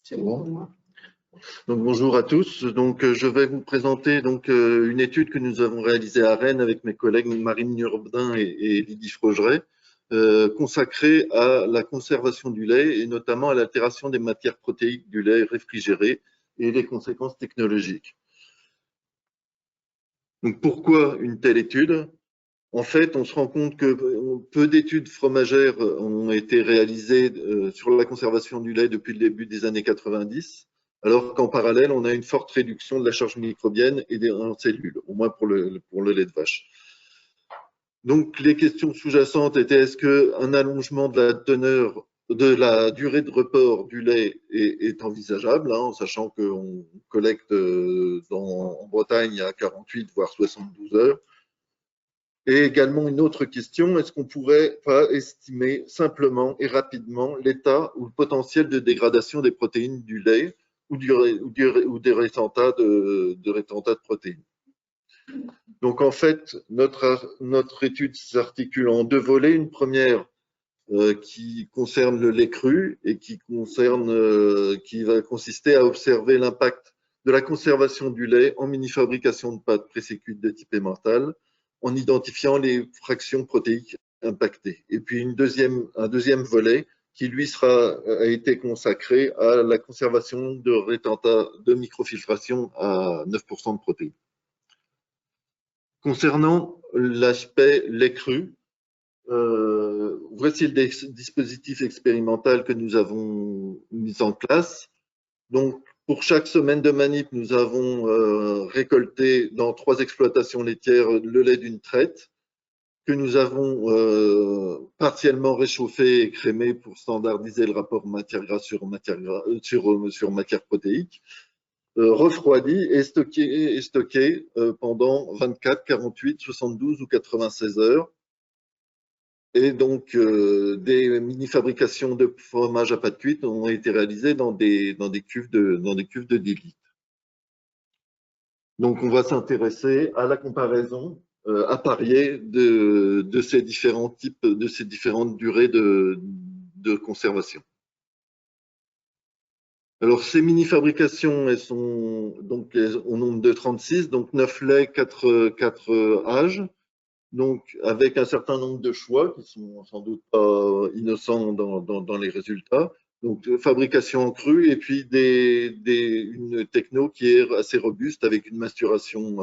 C'est bon pour moi. Donc, bonjour à tous. Donc, je vais vous présenter une étude que nous avons réalisée à Rennes avec mes collègues Marine Nurbain et Lydie Frogeret, consacrée à la conservation du lait et notamment à l'altération des matières protéiques du lait réfrigéré et les conséquences technologiques. Donc, pourquoi une telle étude? En fait, on se rend compte que peu d'études fromagères ont été réalisées sur la conservation du lait depuis le début des années 90, alors qu'en parallèle, on a une forte réduction de la charge microbienne et des cellules, au moins pour le lait de vache. Donc, les questions sous-jacentes étaient: est-ce qu'un allongement de la teneur, de la durée de report du lait est envisageable, en sachant qu'on collecte en Bretagne à 48 voire 72 heures? Et également une autre question: est-ce qu'on pourrait pas estimer simplement et rapidement l'état ou le potentiel de dégradation des protéines du lait ou des rétentats de protéines? Donc en fait, notre étude s'articule en deux volets. Une première qui concerne le lait cru et qui va consister à observer l'impact de la conservation du lait en mini-fabrication de pâtes pré-cuites de type emmental, en identifiant les fractions protéiques impactées. Et puis un deuxième volet qui, lui, a été consacré à la conservation de rétentats de microfiltration à 9% de protéines. Concernant l'aspect lait cru, voici le dispositif expérimental que nous avons mis en place. Donc, pour chaque semaine de manip, nous avons récolté dans 3 exploitations laitières le lait d'une traite que nous avons partiellement réchauffé et crémé pour standardiser le rapport matière grasse sur matière protéique, refroidi et stocké pendant 24, 48, 72 ou 96 heures. Et donc, des mini-fabrications de fromage à pâte cuite ont été réalisées dans des cuves de 10 litres. Donc, on va s'intéresser à la comparaison à parier de ces différents types, de ces différentes durées de conservation. Alors, ces mini-fabrications, elles sont donc au nombre de 36, donc 9 laits, 4 âges. Donc, avec un certain nombre de choix qui sont sans doute pas innocents dans les résultats. Donc, fabrication en cru et puis une techno qui est assez robuste avec une maturation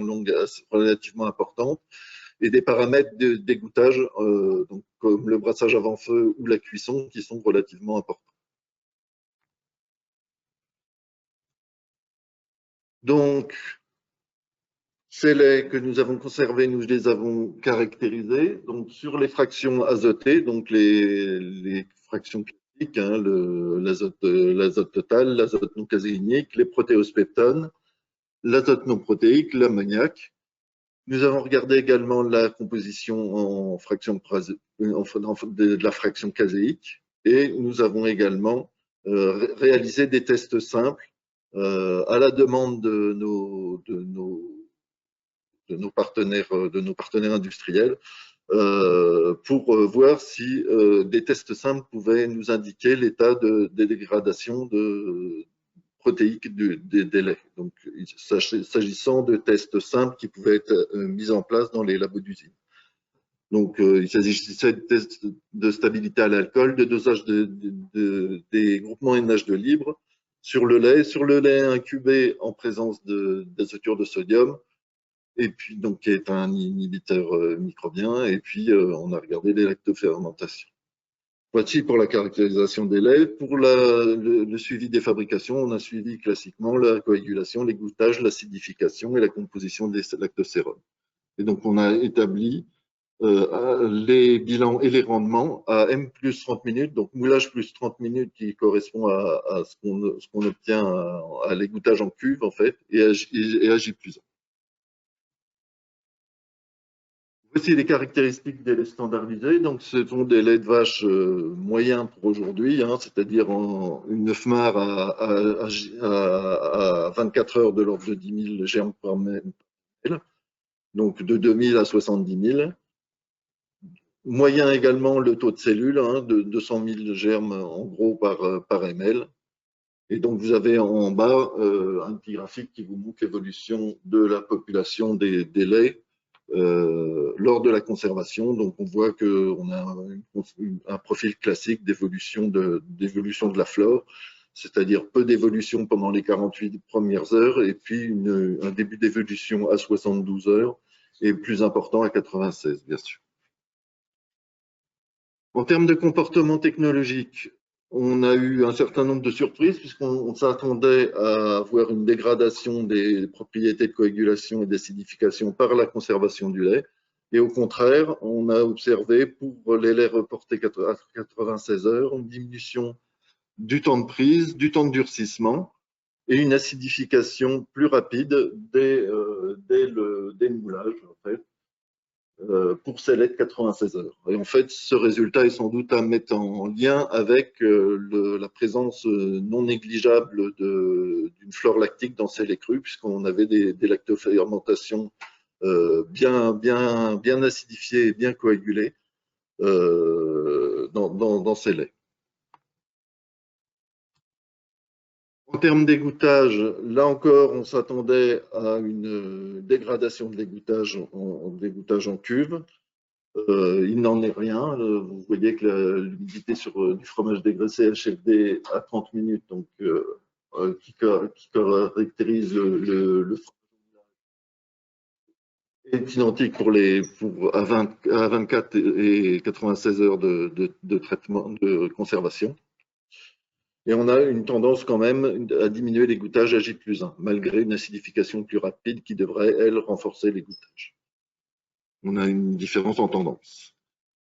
longue relativement importante et des paramètres d'égouttage, donc comme le brassage avant feu ou la cuisson, qui sont relativement importants. Donc, ces laits que nous avons conservés, nous les avons caractérisés donc sur les fractions azotées, donc les fractions classiques, l'azote total, l'azote non caséinique, les protéospeptones, l'azote non protéique, l'ammoniac. Nous avons regardé également la composition en fraction de la fraction caséique et nous avons également réalisé des tests simples à la demande de nos partenaires industriels pour voir si des tests simples pouvaient nous indiquer l'état de dégradation protéique des laits. Donc, s'agissant de tests simples qui pouvaient être mis en place dans les labos d'usine. Donc, il s'agissait de tests de stabilité à l'alcool, de dosage des groupements NH de libre sur le lait incubé en présence d'azoture de sodium, et puis donc qui est un inhibiteur microbien, et puis on a regardé les lactofermentations. Voici pour la caractérisation des laits. Pour le suivi des fabrications, on a suivi classiquement la coagulation, l'égouttage, l'acidification et la composition des lactosérols. Et donc on a établi les bilans et les rendements à M plus 30 minutes, donc moulage plus 30 minutes qui correspond à ce qu'on obtient à l'égouttage en cuve en fait, et à J plus 1. Voici les caractéristiques des laits standardisés. Donc, ce sont des laits de vache moyens pour aujourd'hui, c'est-à-dire une 9 mars à 24 heures de l'ordre de 10 000 germes par ml, donc de 2 000 à 70 000. Moyen également le taux de cellules, hein, de 200 000 germes en gros par ml. Et donc, vous avez en bas un petit graphique qui vous montre l'évolution de la population des laits lors de la conservation. Donc, on voit qu'on a un profil classique d'évolution de la flore, c'est-à-dire peu d'évolution pendant les 48 premières heures et puis un début d'évolution à 72 heures et plus important à 96, bien sûr. En termes de comportement technologique, on a eu un certain nombre de surprises puisqu'on s'attendait à avoir une dégradation des propriétés de coagulation et d'acidification par la conservation du lait. Et au contraire, on a observé pour les laits reportés à 96 heures une diminution du temps de prise, du temps de durcissement et une acidification plus rapide dès le moulage, en fait, pour ces laits de 96 heures. Et en fait, ce résultat est sans doute à mettre en lien avec la présence non négligeable d'une flore lactique dans ces laits crus, puisqu'on avait des lactofermentations bien acidifiées et bien coagulées dans ces laits. En termes d'égouttage, là encore, on s'attendait à une dégradation de l'égouttage en cuve. Il n'en est rien. Vous voyez que l'humidité sur du fromage dégraissé HFD à 30 minutes, donc, qui caractérise le est identique à 24 et 96 heures de traitement de conservation. Et on a une tendance quand même à diminuer l'égouttage à J+1, malgré une acidification plus rapide qui devrait, elle, renforcer l'égouttage. On a une différence en tendance.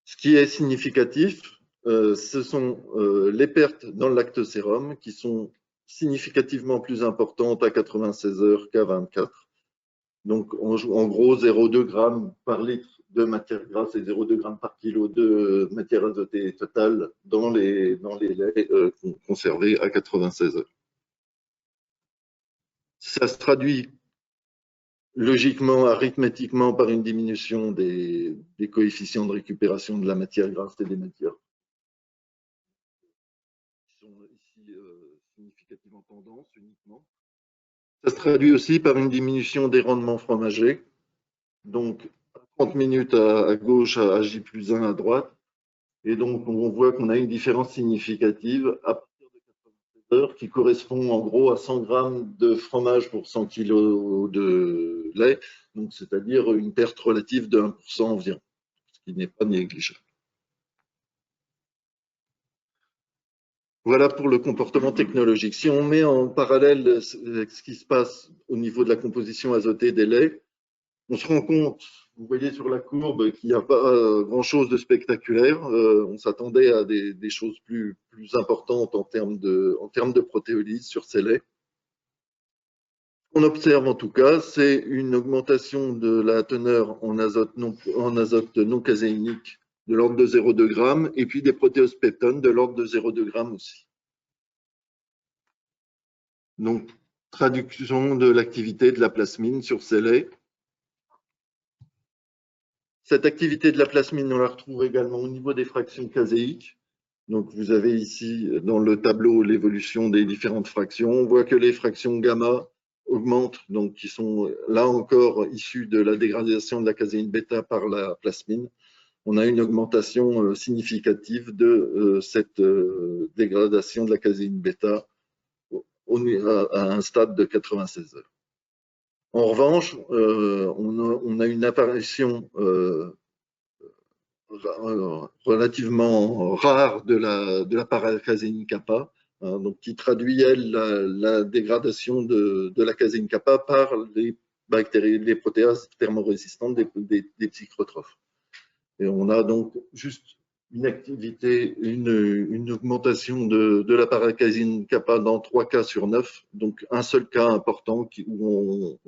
Ce qui est significatif, ce sont les pertes dans le lactosérum qui sont significativement plus importantes à 96 heures qu'à 24. Donc, en gros, 0,2 g par litre de matière grasse et 0,2 g par kilo de matière azotée totale dans les laits conservés à 96 heures. Ça se traduit logiquement, arithmétiquement, par une diminution des coefficients de récupération de la matière grasse et des matières qui sont ici significativement tendance uniquement. Ça se traduit aussi par une diminution des rendements fromagers. Donc, 30 minutes à gauche, à J+1 à droite. Et donc, on voit qu'on a une différence significative à partir de 96 heures qui correspond en gros à 100 grammes de fromage pour 100 kg de lait. Donc, c'est-à-dire une perte relative de 1% environ, ce qui n'est pas négligeable. Voilà pour le comportement technologique. Si on met en parallèle ce qui se passe au niveau de la composition azotée des laits, on se rend compte, vous voyez sur la courbe, qu'il n'y a pas grand-chose de spectaculaire. On s'attendait à des choses plus importantes en termes de protéolyse sur ces laits. Ce qu'on observe en tout cas, c'est une augmentation de la teneur en azote non caséinique de l'ordre de 0,2 g et puis des protéospeptones de l'ordre de 0,2 g aussi. Donc, traduction de l'activité de la plasmine sur ces laits. Cette activité de la plasmine, on la retrouve également au niveau des fractions caséiques. Donc, vous avez ici dans le tableau l'évolution des différentes fractions. On voit que les fractions gamma augmentent, donc qui sont là encore issues de la dégradation de la caséine bêta par la plasmine. On a une augmentation significative de cette dégradation de la caséine bêta à un stade de 96 heures. En revanche, on a une apparition relativement rare de la paracaséine kappa, hein, donc qui traduit, elle, la dégradation de la caséine kappa par les bactéries, les protéases thermorésistantes des psychotrophes. Et on a donc juste une activité, une augmentation de la paracaséine kappa dans 3 cas sur 9, donc un seul cas important où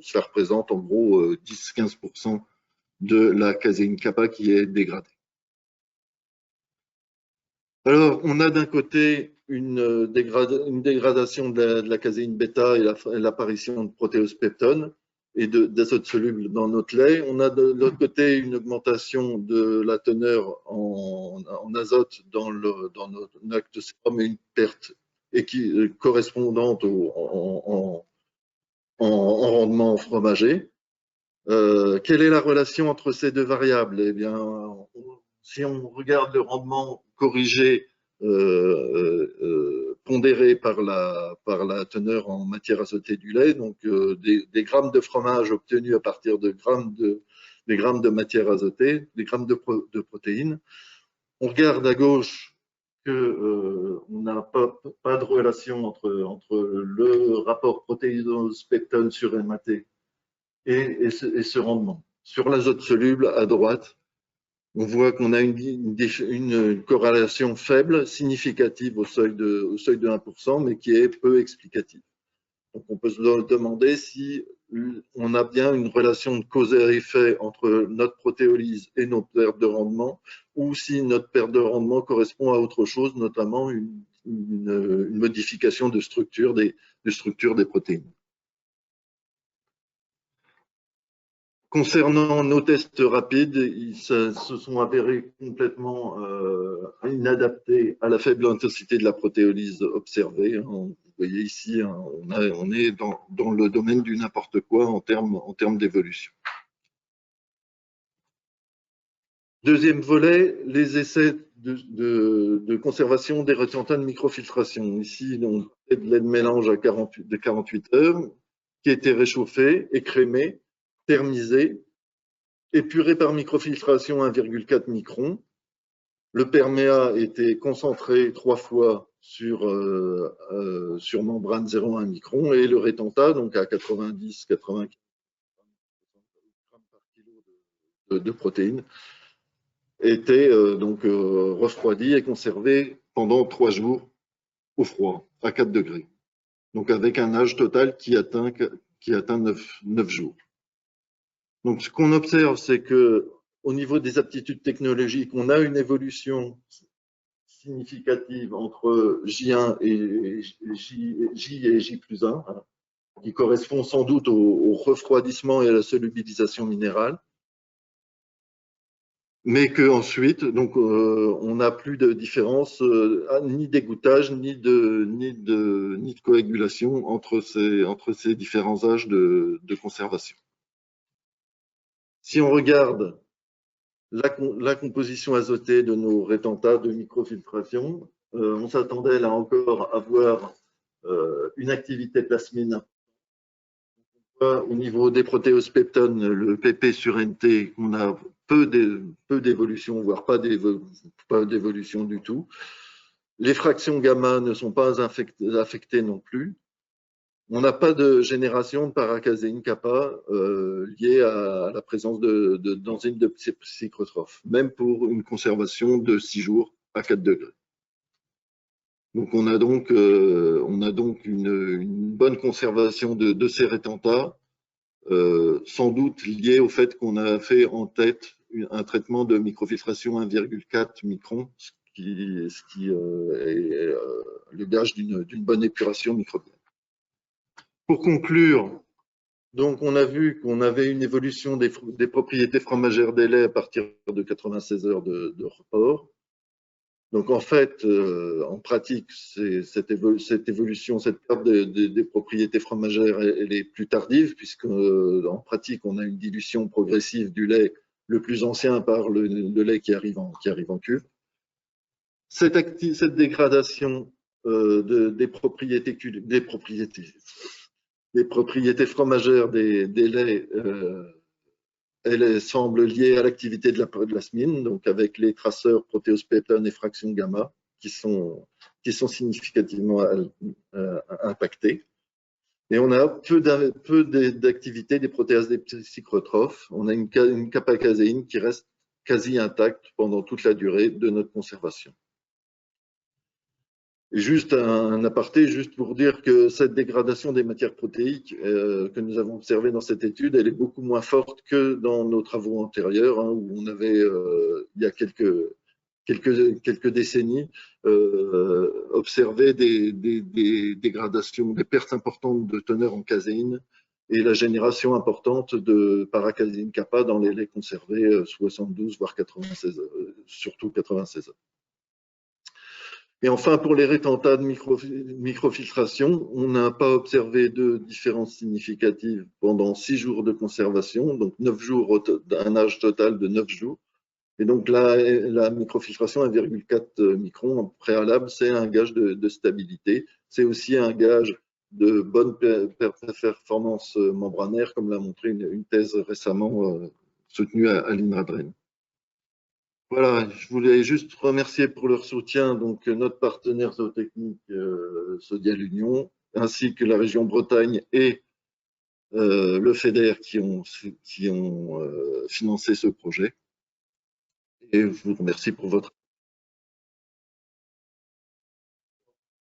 ça représente en gros 10-15% de la caséine kappa qui est dégradée. Alors, on a d'un côté une dégradation de la caséine bêta et l'apparition de protéospeptones, et d'azote soluble dans notre lait. On a de l'autre côté une augmentation de la teneur en azote dans notre acte sérum et une perte correspondante en rendement fromager. Quelle est la relation entre ces deux variables? Eh bien, si on regarde le rendement corrigé, pondéré par la teneur en matière azotée du lait, donc des grammes de fromage obtenus à partir des grammes de matière azotée, des grammes de protéines, on regarde à gauche que on n'a pas de relation entre le rapport protéinose-peptone sur MAT et ce rendement. Sur l'azote soluble, à droite, on voit qu'on a une corrélation faible, significative au seuil de 1%, mais qui est peu explicative. Donc on peut se demander si on a bien une relation de cause et effet entre notre protéolyse et notre perte de rendement, ou si notre perte de rendement correspond à autre chose, notamment une modification de structure des protéines. Concernant nos tests rapides, ils se sont avérés complètement inadaptés à la faible intensité de la protéolyse observée. Vous voyez ici, on est dans le domaine du n'importe quoi en termes d'évolution. Deuxième volet, les essais de conservation des résultats de microfiltration. Ici, on fait de lait de mélange à 48 heures, qui a été réchauffé, écrémé, thermisé, épuré par microfiltration 1,4 micron. Le perméa était concentré 3 fois sur membrane 0,1 micron et le rétentat, donc à 90-80 grammes par kilo de protéines, était donc refroidi et conservé pendant 3 jours au froid, à 4 degrés. Donc avec un âge total qui atteint 9 jours. Donc ce qu'on observe, c'est que au niveau des aptitudes technologiques, on a une évolution significative entre J1 et J et J+1, qui correspond sans doute au refroidissement et à la solubilisation minérale. Mais qu'ensuite, donc, on n'a plus de différence ni d'égouttage, ni de coagulation entre ces différents âges de conservation. Si on regarde la composition azotée de nos rétentats de microfiltration, on s'attendait là encore à voir une activité plasmine. Au niveau des protéospeptones, le PP sur NT, on a peu d'évolution, voire pas d'évolution du tout. Les fractions gamma ne sont pas affectées non plus. On n'a pas de génération de paracaséine kappa liée à la présence d'enzymes de psychotrophes, même pour une conservation de 6 jours à 4 degrés. Donc on a donc une bonne conservation de ces rétentats, sans doute lié au fait qu'on a fait en tête un traitement de microfiltration 1,4 micron, ce qui est le gage d'une bonne épuration microbienne. Pour conclure, donc on a vu qu'on avait une évolution des propriétés fromagères des laits à partir de 96 heures de report. Donc en fait, en pratique, cette évolution, cette perte des propriétés fromagères, elle est plus tardive, puisque en pratique, on a une dilution progressive du lait le plus ancien par le lait qui arrive en cuve. Cette dégradation des propriétés fromagères des laits, elle semble liée à l'activité de la plasmine, donc avec les traceurs protéospeptone et fraction gamma qui sont significativement impactés. Et on a peu d'activité des protéases des psychotrophes. On a une kappa-caséine qui reste quasi intacte pendant toute la durée de notre conservation. Et juste un aparté, juste pour dire que cette dégradation des matières protéiques que nous avons observée dans cette étude, elle est beaucoup moins forte que dans nos travaux antérieurs, où on avait, il y a quelques décennies, observé des dégradations, des pertes importantes de teneur en caséine et la génération importante de paracasine kappa dans les laits conservés 72 voire 96 heures, surtout 96 heures. Et enfin, pour les rétentats de microfiltration, on n'a pas observé de différence significative pendant 6 jours de conservation, donc 9 jours, un âge total de 9 jours. Et donc la microfiltration 1,4 microns en préalable, c'est un gage de stabilité. C'est aussi un gage de bonne performance membranaire, comme l'a montré une thèse récemment soutenue à l'INRADREN. Voilà, je voulais juste remercier pour leur soutien donc notre partenaire zootechnique Sodial Union, ainsi que la région Bretagne et le FEDER qui ont financé ce projet. Et je vous remercie pour votre